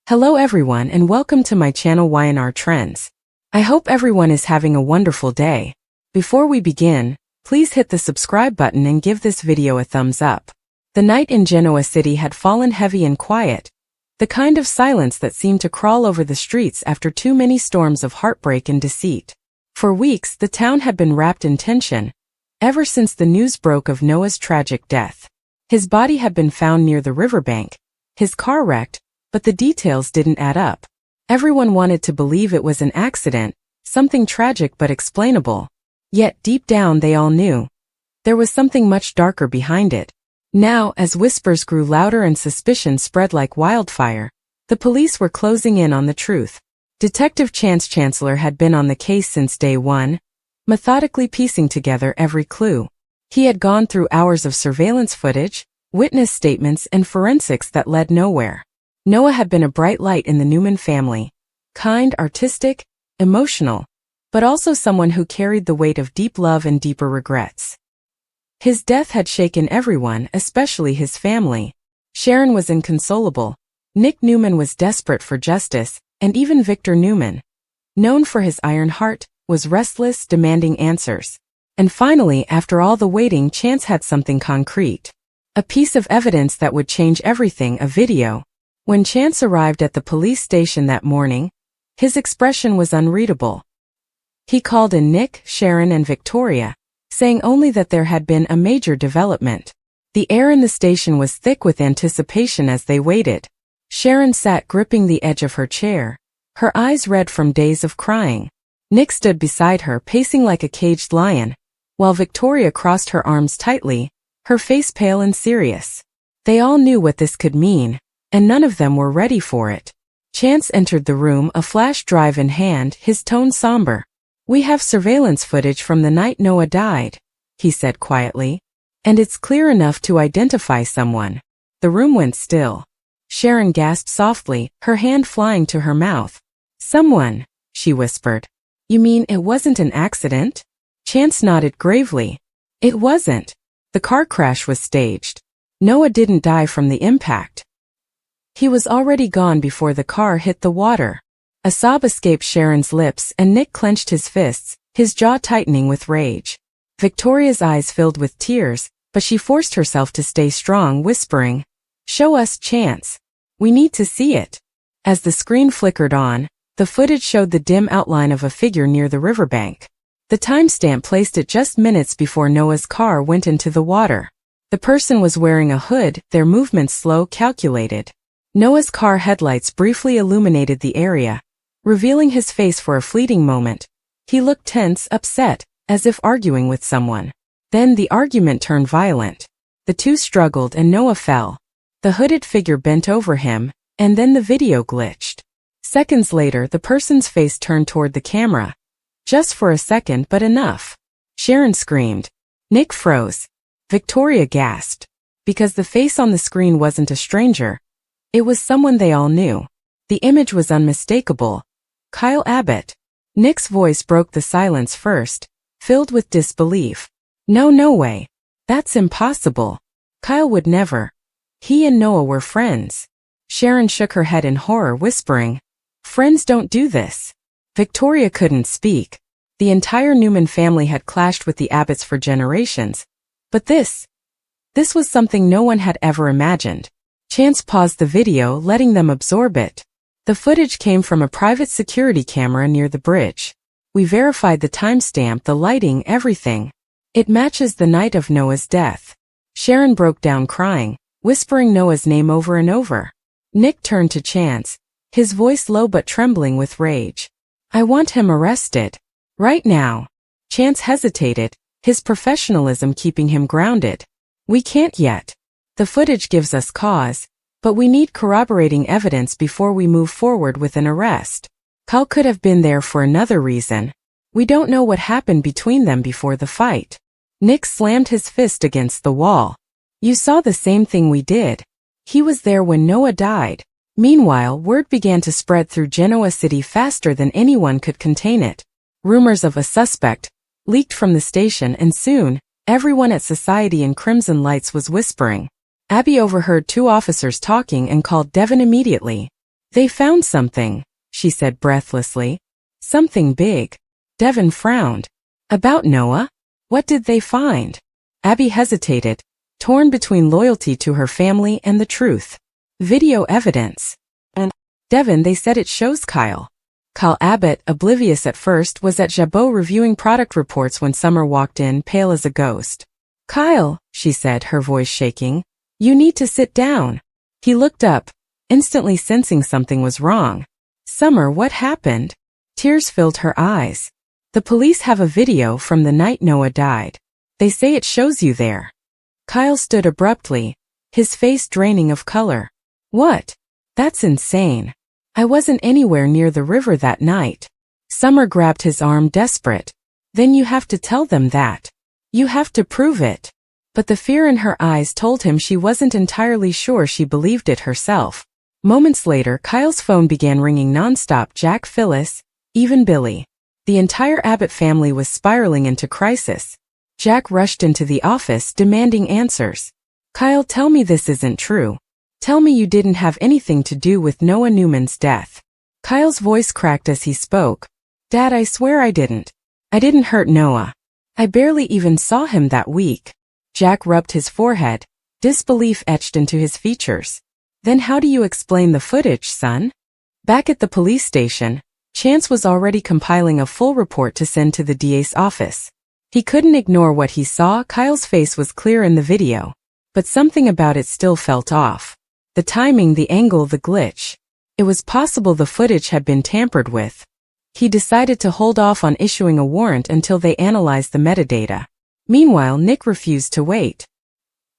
Hello everyone and welcome to my channel Y&R Trends. I hope everyone is having a wonderful day. Before we begin, please hit the subscribe button and give this video a thumbs up. The night in Genoa City had fallen heavy and quiet, the kind of silence that seemed to crawl over the streets after too many storms of heartbreak and deceit. For weeks, the town had been wrapped in tension, ever since the news broke of Noah's tragic death. His body had been found near the riverbank, his car wrecked, but the details didn't add up. Everyone wanted to believe it was an accident, something tragic but explainable. Yet deep down they all knew there was something much darker behind it. Now, as whispers grew louder and suspicion spread like wildfire, the police were closing in on the truth. Detective Chance Chancellor had been on the case since day one, methodically piecing together every clue. He had gone through hours of surveillance footage, witness statements, and forensics that led nowhere. Noah had been a bright light in the Newman family, kind, artistic, emotional, but also someone who carried the weight of deep love and deeper regrets. His death had shaken everyone, especially his family. Sharon was inconsolable, Nick Newman was desperate for justice, and even Victor Newman, known for his iron heart, was restless, demanding answers. And finally, after all the waiting, Chance had something concrete. A piece of evidence that would change everything, a video. When Chance arrived at the police station that morning, his expression was unreadable. He called in Nick, Sharon, and Victoria, saying only that there had been a major development. The air in the station was thick with anticipation as they waited. Sharon sat gripping the edge of her chair, her eyes red from days of crying. Nick stood beside her, pacing like a caged lion, while Victoria crossed her arms tightly, her face pale and serious. They all knew what this could mean, and none of them were ready for it. Chance entered the room, a flash drive in hand, his tone somber. "We have surveillance footage from the night Noah died," he said quietly. "And it's clear enough to identify someone." The room went still. Sharon gasped softly, her hand flying to her mouth. "Someone," she whispered. "You mean it wasn't an accident?" Chance nodded gravely. "It wasn't. The car crash was staged. Noah didn't die from the impact. He was already gone before the car hit the water." A sob escaped Sharon's lips and Nick clenched his fists, his jaw tightening with rage. Victoria's eyes filled with tears, but she forced herself to stay strong, whispering, "Show us, Chance. We need to see it." As the screen flickered on, the footage showed the dim outline of a figure near the riverbank. The timestamp placed it just minutes before Noah's car went into the water. The person was wearing a hood, their movements slow, calculated. Noah's car headlights briefly illuminated the area, revealing his face for a fleeting moment. He looked tense, upset, as if arguing with someone. Then the argument turned violent. The two struggled and Noah fell. The hooded figure bent over him, and then the video glitched. Seconds later, the person's face turned toward the camera. Just for a second, but enough. Sharon screamed. Nick froze. Victoria gasped. Because the face on the screen wasn't a stranger. It was someone they all knew. The image was unmistakable. Kyle Abbott. Nick's voice broke the silence first, filled with disbelief. No way. That's impossible. Kyle would never. He and Noah were friends." Sharon shook her head in horror, whispering, "Friends don't do this." Victoria couldn't speak. The entire Newman family had clashed with the Abbotts for generations. But this was something no one had ever imagined. Chance paused the video, letting them absorb it. The footage came from a private security camera near the bridge. "We verified the timestamp, the lighting, everything. It matches the night of Noah's death." Sharon broke down crying, whispering Noah's name over and over. Nick turned to Chance, his voice low but trembling with rage. "I want him arrested. Right now." Chance hesitated, his professionalism keeping him grounded. "We can't yet. The footage gives us cause, but we need corroborating evidence before we move forward with an arrest. Kyle could have been there for another reason. We don't know what happened between them before the fight." Nick slammed his fist against the wall. "You saw the same thing we did. He was there when Noah died." Meanwhile, word began to spread through Genoa City faster than anyone could contain it. Rumors of a suspect leaked from the station, and soon, everyone at Society in Crimson Lights was whispering. Abby overheard two officers talking and called Devon immediately. They found something, she said breathlessly. Something big. Devon frowned. About Noah? What did they find? Abby hesitated, torn between loyalty to her family and the truth. Video evidence. And Devon, they said it shows Kyle. Kyle Abbott, oblivious at first, was at Jabot reviewing product reports when Summer walked in, pale as a ghost. Kyle, she said, her voice shaking, you need to sit down. He looked up, instantly sensing something was wrong. Summer, what happened? Tears filled her eyes. The police have a video from the night Noah died. They say it shows you there. Kyle stood abruptly, his face draining of color. What? That's insane. I wasn't anywhere near the river that night. Summer grabbed his arm, desperate. Then you have to tell them that. You have to prove it. But the fear in her eyes told him she wasn't entirely sure she believed it herself. Moments later, Kyle's phone began ringing nonstop. Jack, Phyllis, even Billy. The entire Abbott family was spiraling into crisis. Jack rushed into the office, demanding answers. Kyle, tell me this isn't true. Tell me you didn't have anything to do with Noah Newman's death. Kyle's voice cracked as he spoke. Dad, I swear I didn't. I didn't hurt Noah. I barely even saw him that week. Jack rubbed his forehead, disbelief etched into his features. Then how do you explain the footage, son? Back at the police station, Chance was already compiling a full report to send to the DA's office. He couldn't ignore what he saw. Kyle's face was clear in the video, but something about it still felt off. The timing, the angle, the glitch. It was possible the footage had been tampered with. He decided to hold off on issuing a warrant until they analyzed the metadata. Meanwhile, Nick refused to wait.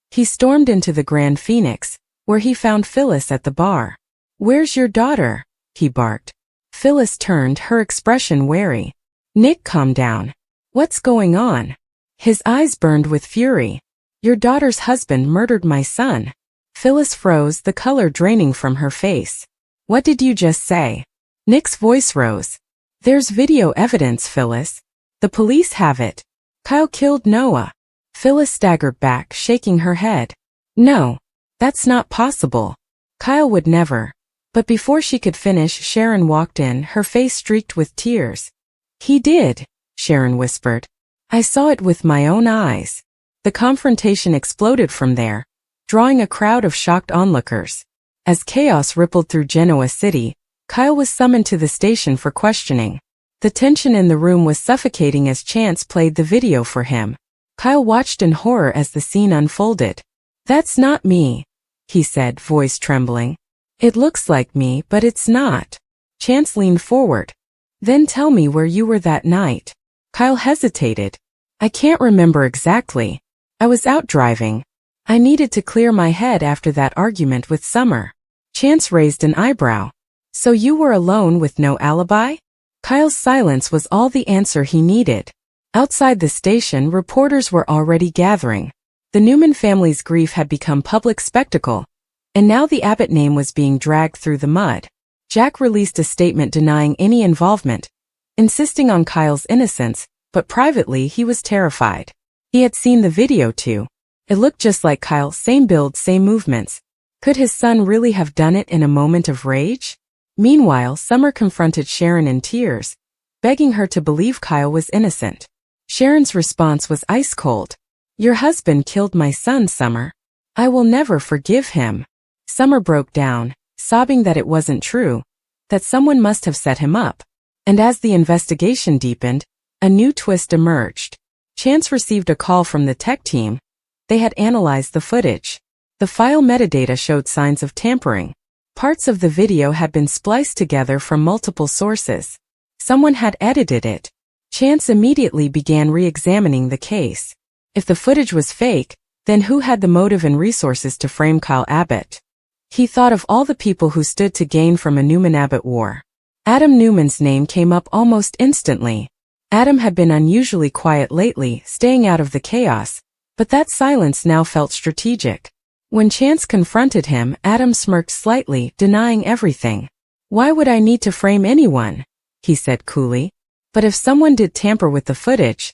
He stormed into the Grand Phoenix, where he found Phyllis at the bar. Where's your daughter? He barked. Phyllis turned, her expression wary. Nick, calm down. What's going on? His eyes burned with fury. Your daughter's husband murdered my son. Phyllis froze, the color draining from her face. What did you just say? Nick's voice rose. There's video evidence, Phyllis. The police have it. Kyle killed Noah. Phyllis staggered back, shaking her head. No, that's not possible. Kyle would never. But before she could finish, Sharon walked in, her face streaked with tears. He did, Sharon whispered. I saw it with my own eyes. The confrontation exploded from there, drawing a crowd of shocked onlookers. As chaos rippled through Genoa City, Kyle was summoned to the station for questioning. The tension in the room was suffocating as Chance played the video for him. Kyle watched in horror as the scene unfolded. That's not me, he said, voice trembling. It looks like me, but it's not. Chance leaned forward. Then tell me where you were that night. Kyle hesitated. I can't remember exactly. I was out driving. I needed to clear my head after that argument with Summer. Chance raised an eyebrow. So you were alone with no alibi? Kyle's silence was all the answer he needed. Outside the station, reporters were already gathering. The Newman family's grief had become public spectacle, and now the Abbott name was being dragged through the mud. Jack released a statement denying any involvement, insisting on Kyle's innocence, but privately he was terrified. He had seen the video too. It looked just like Kyle, same build, same movements. Could his son really have done it in a moment of rage? Meanwhile, Summer confronted Sharon in tears, begging her to believe Kyle was innocent. Sharon's response was ice cold. Your husband killed my son, Summer. I will never forgive him. Summer broke down, sobbing that it wasn't true, that someone must have set him up. And as the investigation deepened, a new twist emerged. Chance received a call from the tech team. They had analyzed the footage. The file metadata showed signs of tampering. Parts of the video had been spliced together from multiple sources. Someone had edited it. Chance immediately began re-examining the case. If the footage was fake, then who had the motive and resources to frame Kyle Abbott? He thought of all the people who stood to gain from a Newman-Abbott war. Adam Newman's name came up almost instantly. Adam had been unusually quiet lately, staying out of the chaos, but that silence now felt strategic. When Chance confronted him, Adam smirked slightly, denying everything. Why would I need to frame anyone? He said coolly. But if someone did tamper with the footage,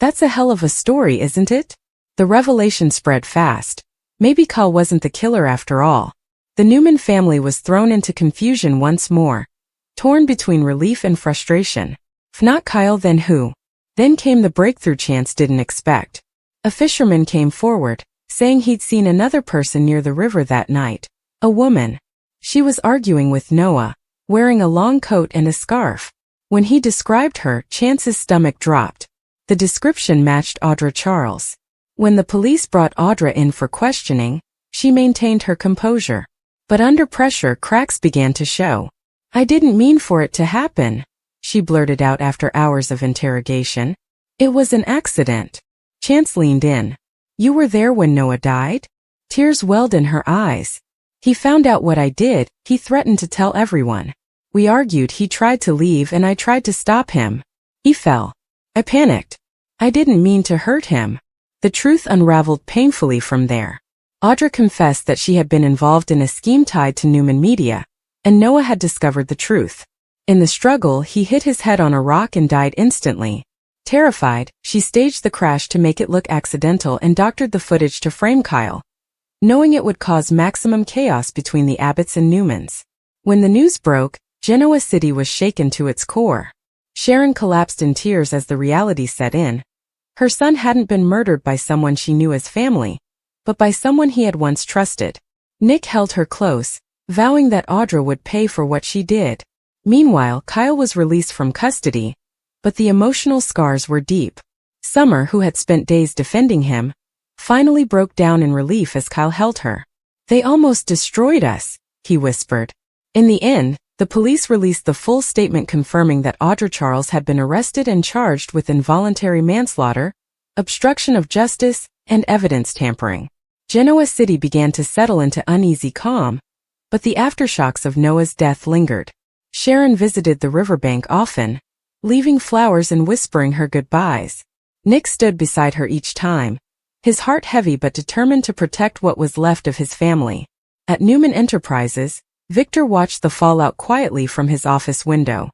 that's a hell of a story, isn't it? The revelation spread fast. Maybe Kyle wasn't the killer after all. The Newman family was thrown into confusion once more, torn between relief and frustration. If not Kyle, then who? Then came the breakthrough Chance didn't expect. A fisherman came forward, saying he'd seen another person near the river that night. A woman. She was arguing with Noah, wearing a long coat and a scarf. When he described her, Chance's stomach dropped. The description matched Audra Charles. When the police brought Audra in for questioning, she maintained her composure. But under pressure, cracks began to show. "I didn't mean for it to happen," she blurted out after hours of interrogation. "It was an accident." Chance leaned in. "You were there when Noah died?" Tears welled in her eyes. "He found out what I did. He threatened to tell everyone. We argued. He tried to leave and I tried to stop him. He fell. I panicked. I didn't mean to hurt him." The truth unraveled painfully from there. Audra confessed that she had been involved in a scheme tied to Newman Media, and Noah had discovered the truth. In the struggle, he hit his head on a rock and died instantly. Terrified, she staged the crash to make it look accidental and doctored the footage to frame Kyle, knowing it would cause maximum chaos between the Abbotts and Newmans. When the news broke, Genoa City was shaken to its core. Sharon collapsed in tears as the reality set in. Her son hadn't been murdered by someone she knew as family, but by someone he had once trusted. Nick held her close, vowing that Audra would pay for what she did. Meanwhile, Kyle was released from custody, but the emotional scars were deep. Summer, who had spent days defending him, finally broke down in relief as Kyle held her. "They almost destroyed us," he whispered. In the end, the police released the full statement confirming that Audra Charles had been arrested and charged with involuntary manslaughter, obstruction of justice, and evidence tampering. Genoa City began to settle into uneasy calm, but the aftershocks of Noah's death lingered. Sharon visited the riverbank often, leaving flowers and whispering her goodbyes. Nick stood beside her each time, his heart heavy but determined to protect what was left of his family. At Newman Enterprises, Victor watched the fallout quietly from his office window.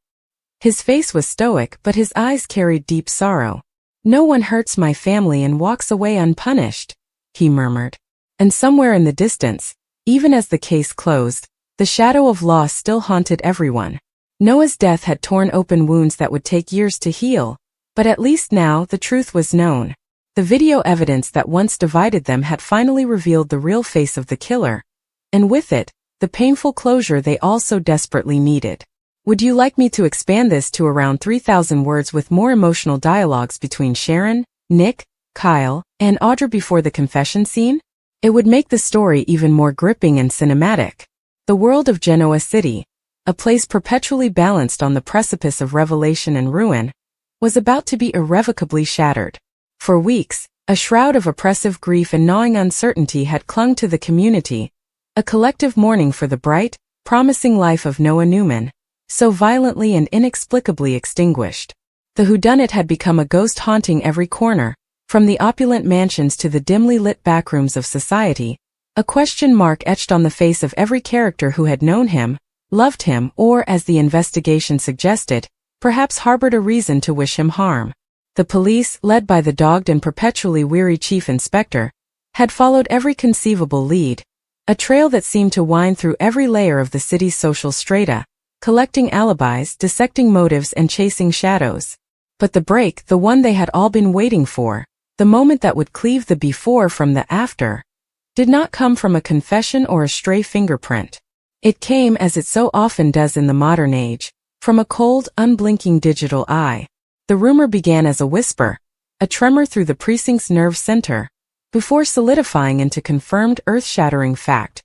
His face was stoic, but his eyes carried deep sorrow. "No one hurts my family and walks away unpunished," he murmured. And somewhere in the distance, even as the case closed, the shadow of loss still haunted everyone. Noah's death had torn open wounds that would take years to heal, but at least now the truth was known. The video evidence that once divided them had finally revealed the real face of the killer, and with it, the painful closure they all so desperately needed. Would you like me to expand this to around 3,000 words with more emotional dialogues between Sharon, Nick, Kyle, and Audra before the confession scene? It would make the story even more gripping and cinematic. The world of Genoa City, a place perpetually balanced on the precipice of revelation and ruin, was about to be irrevocably shattered. For weeks, a shroud of oppressive grief and gnawing uncertainty had clung to the community, a collective mourning for the bright, promising life of Noah Newman, so violently and inexplicably extinguished. The whodunit had become a ghost haunting every corner, from the opulent mansions to the dimly lit backrooms of society, a question mark etched on the face of every character who had known him, loved him, or, as the investigation suggested, perhaps harbored a reason to wish him harm. The police, led by the dogged and perpetually weary chief inspector, had followed every conceivable lead, a trail that seemed to wind through every layer of the city's social strata, collecting alibis, dissecting motives, and chasing shadows. But the break, the one they had all been waiting for, the moment that would cleave the before from the after, did not come from a confession or a stray fingerprint. It came, as it so often does in the modern age, from a cold, unblinking digital eye. The rumor began as a whisper, a tremor through the precinct's nerve center, before solidifying into confirmed earth-shattering fact.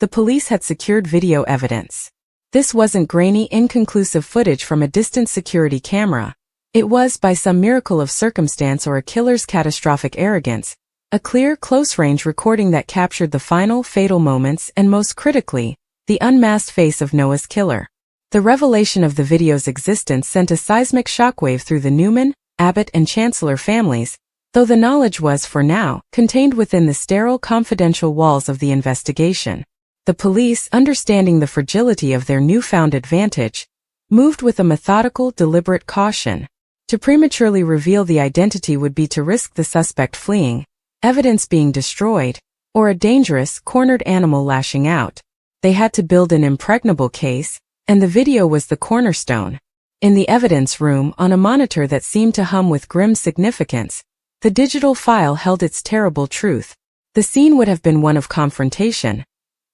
The police had secured video evidence. This wasn't grainy, inconclusive footage from a distant security camera. It was, by some miracle of circumstance or a killer's catastrophic arrogance, a clear, close-range recording that captured the final, fatal moments and, most critically, the unmasked face of Noah's killer. The revelation of the video's existence sent a seismic shockwave through the Newman, Abbott, and Chancellor families, though the knowledge was, for now, contained within the sterile, confidential walls of the investigation. The police, understanding the fragility of their newfound advantage, moved with a methodical, deliberate caution. To prematurely reveal the identity would be to risk the suspect fleeing, evidence being destroyed, or a dangerous, cornered animal lashing out. They had to build an impregnable case, and the video was the cornerstone. In the evidence room, on a monitor that seemed to hum with grim significance, the digital file held its terrible truth. The scene would have been one of confrontation,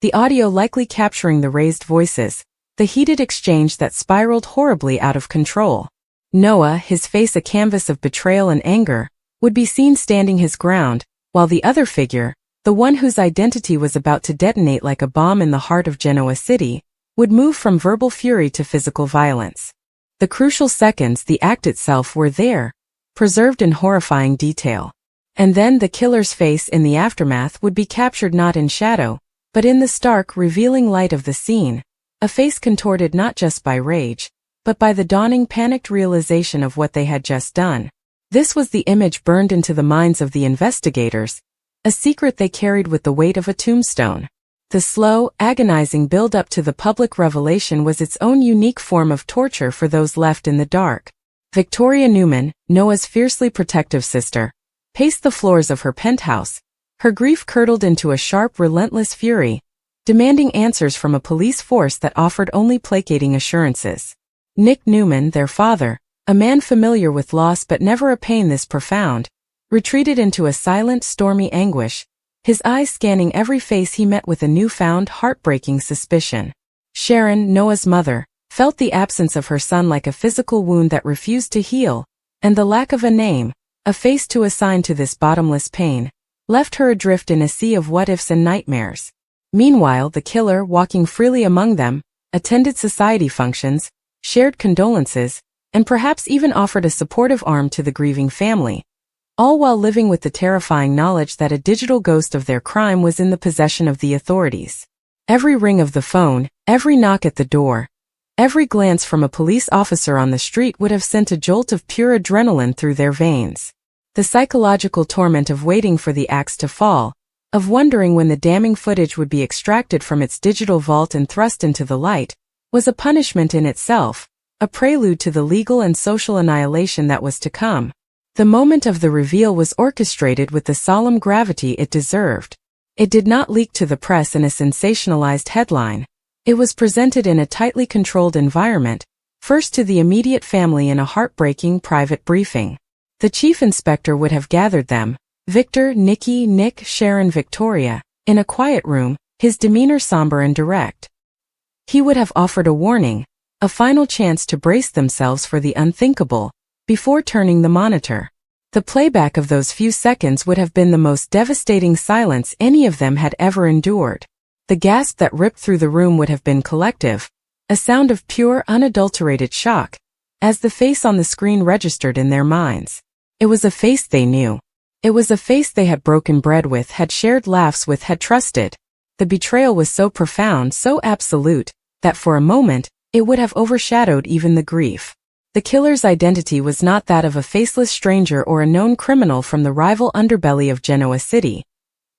the audio likely capturing the raised voices, the heated exchange that spiraled horribly out of control. Noah, his face a canvas of betrayal and anger, would be seen standing his ground, while the other figure, the one whose identity was about to detonate like a bomb in the heart of Genoa City, would move from verbal fury to physical violence. The crucial seconds, the act itself, were there, preserved in horrifying detail. And then the killer's face in the aftermath would be captured not in shadow, but in the stark, revealing light of the scene, a face contorted not just by rage, but by the dawning panicked realization of what they had just done. This was the image burned into the minds of the investigators, a secret they carried with the weight of a tombstone. The slow, agonizing build-up to the public revelation was its own unique form of torture for those left in the dark. Victoria Newman, Noah's fiercely protective sister, paced the floors of her penthouse, her grief curdled into a sharp, relentless fury, demanding answers from a police force that offered only placating assurances. Nick Newman, their father, a man familiar with loss but never a pain this profound, retreated into a silent, stormy anguish, his eyes scanning every face he met with a newfound, heartbreaking suspicion. Sharon, Noah's mother, felt the absence of her son like a physical wound that refused to heal, and the lack of a name, a face to assign to this bottomless pain, left her adrift in a sea of what-ifs and nightmares. Meanwhile, the killer, walking freely among them, attended society functions, shared condolences, and perhaps even offered a supportive arm to the grieving family, all while living with the terrifying knowledge that a digital ghost of their crime was in the possession of the authorities. Every ring of the phone, every knock at the door, every glance from a police officer on the street would have sent a jolt of pure adrenaline through their veins. The psychological torment of waiting for the axe to fall, of wondering when the damning footage would be extracted from its digital vault and thrust into the light, was a punishment in itself, a prelude to the legal and social annihilation that was to come. The moment of the reveal was orchestrated with the solemn gravity it deserved. It did not leak to the press in a sensationalized headline. It was presented in a tightly controlled environment, first to the immediate family in a heartbreaking private briefing. The chief inspector would have gathered them, Victor, Nikki, Nick, Sharon, Victoria, in a quiet room, his demeanor somber and direct. He would have offered a warning, a final chance to brace themselves for the unthinkable, before turning the monitor. The playback of those few seconds would have been the most devastating silence any of them had ever endured. The gasp that ripped through the room would have been collective, a sound of pure, unadulterated shock, as the face on the screen registered in their minds. It was a face they knew. It was a face they had broken bread with, had shared laughs with, had trusted. The betrayal was so profound, so absolute, that for a moment, it would have overshadowed even the grief. The killer's identity was not that of a faceless stranger or a known criminal from the rival underbelly of Genoa City.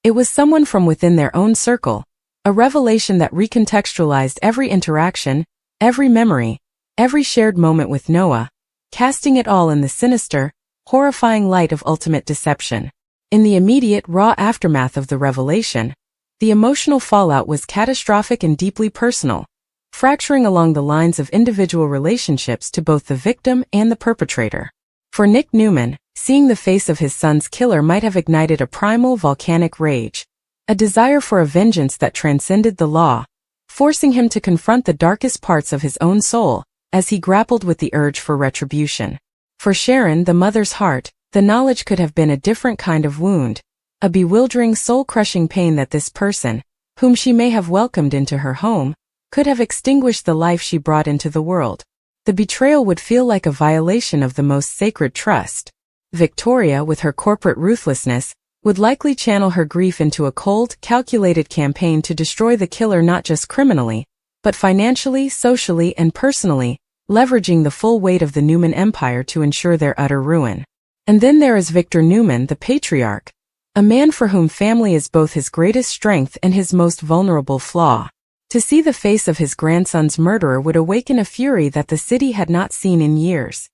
It was someone from within their own circle, a revelation that recontextualized every interaction, every memory, every shared moment with Noah, casting it all in the sinister, horrifying light of ultimate deception. In the immediate, raw aftermath of the revelation, the emotional fallout was catastrophic and deeply personal, fracturing along the lines of individual relationships to both the victim and the perpetrator. For Nick Newman, seeing the face of his son's killer might have ignited a primal volcanic rage, a desire for a vengeance that transcended the law, forcing him to confront the darkest parts of his own soul, as he grappled with the urge for retribution. For Sharon, the mother's heart, the knowledge could have been a different kind of wound, a bewildering, soul-crushing pain that this person, whom she may have welcomed into her home, could have extinguished the life she brought into the world. The betrayal would feel like a violation of the most sacred trust. Victoria, with her corporate ruthlessness, would likely channel her grief into a cold, calculated campaign to destroy the killer not just criminally, but financially, socially, and personally, leveraging the full weight of the Newman empire to ensure their utter ruin. And then there is Victor Newman, the patriarch, a man for whom family is both his greatest strength and his most vulnerable flaw. To see the face of his grandson's murderer would awaken a fury that the city had not seen in years.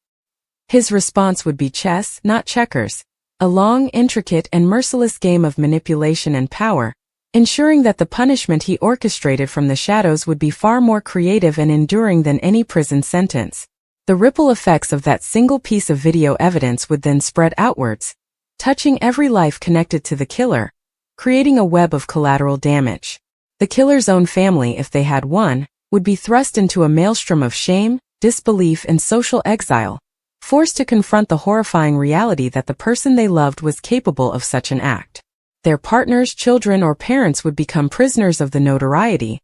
His response would be chess, not checkers, a long, intricate, and merciless game of manipulation and power, ensuring that the punishment he orchestrated from the shadows would be far more creative and enduring than any prison sentence. The ripple effects of that single piece of video evidence would then spread outwards, touching every life connected to the killer, creating a web of collateral damage. The killer's own family, if they had one, would be thrust into a maelstrom of shame, disbelief, and social exile, forced to confront the horrifying reality that the person they loved was capable of such an act. Their partners, children, or parents would become prisoners of the notoriety,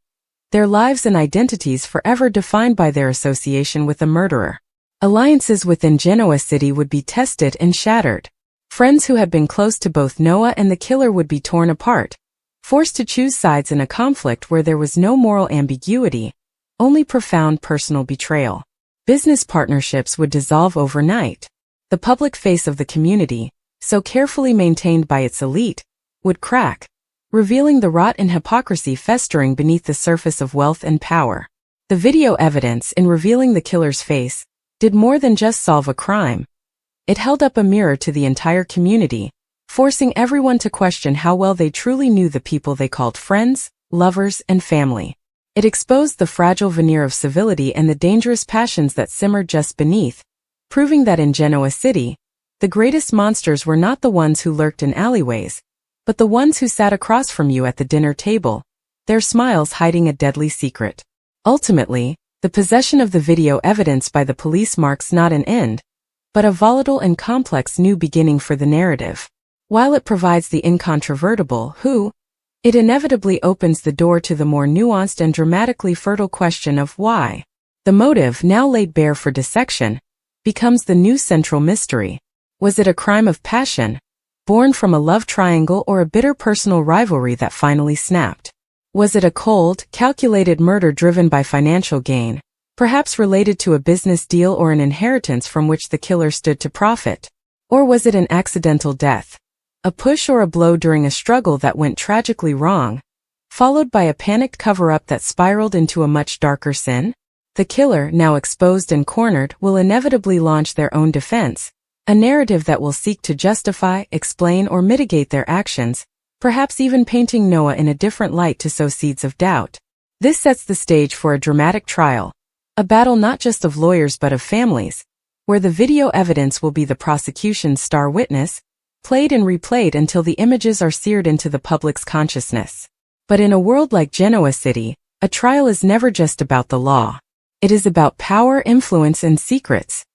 their lives and identities forever defined by their association with a murderer. Alliances within Genoa City would be tested and shattered. Friends who had been close to both Noah and the killer would be torn apart, forced to choose sides in a conflict where there was no moral ambiguity, only profound personal betrayal. Business partnerships would dissolve overnight. The public face of the community, so carefully maintained by its elite, would crack, revealing the rot and hypocrisy festering beneath the surface of wealth and power. The video evidence, in revealing the killer's face, did more than just solve a crime. It held up a mirror to the entire community, forcing everyone to question how well they truly knew the people they called friends, lovers, and family. It exposed the fragile veneer of civility and the dangerous passions that simmered just beneath, proving that in Genoa City, the greatest monsters were not the ones who lurked in alleyways, but the ones who sat across from you at the dinner table, their smiles hiding a deadly secret. Ultimately, the possession of the video evidence by the police marks not an end, but a volatile and complex new beginning for the narrative. While it provides the incontrovertible who, it inevitably opens the door to the more nuanced and dramatically fertile question of why. The motive, now laid bare for dissection, becomes the new central mystery. Was it a crime of passion, born from a love triangle, or a bitter personal rivalry that finally snapped? Was it a cold, calculated murder driven by financial gain, perhaps related to a business deal or an inheritance from which the killer stood to profit? Or was it an accidental death, a push or a blow during a struggle that went tragically wrong, followed by a panicked cover-up that spiraled into a much darker sin? The killer, now exposed and cornered, will inevitably launch their own defense, a narrative that will seek to justify, explain, or mitigate their actions, perhaps even painting Noah in a different light to sow seeds of doubt. This sets the stage for a dramatic trial, a battle not just of lawyers but of families, where the video evidence will be the prosecution's star witness, played and replayed until the images are seared into the public's consciousness. But in a world like Genoa City, a trial is never just about the law. It is about power, influence, and secrets.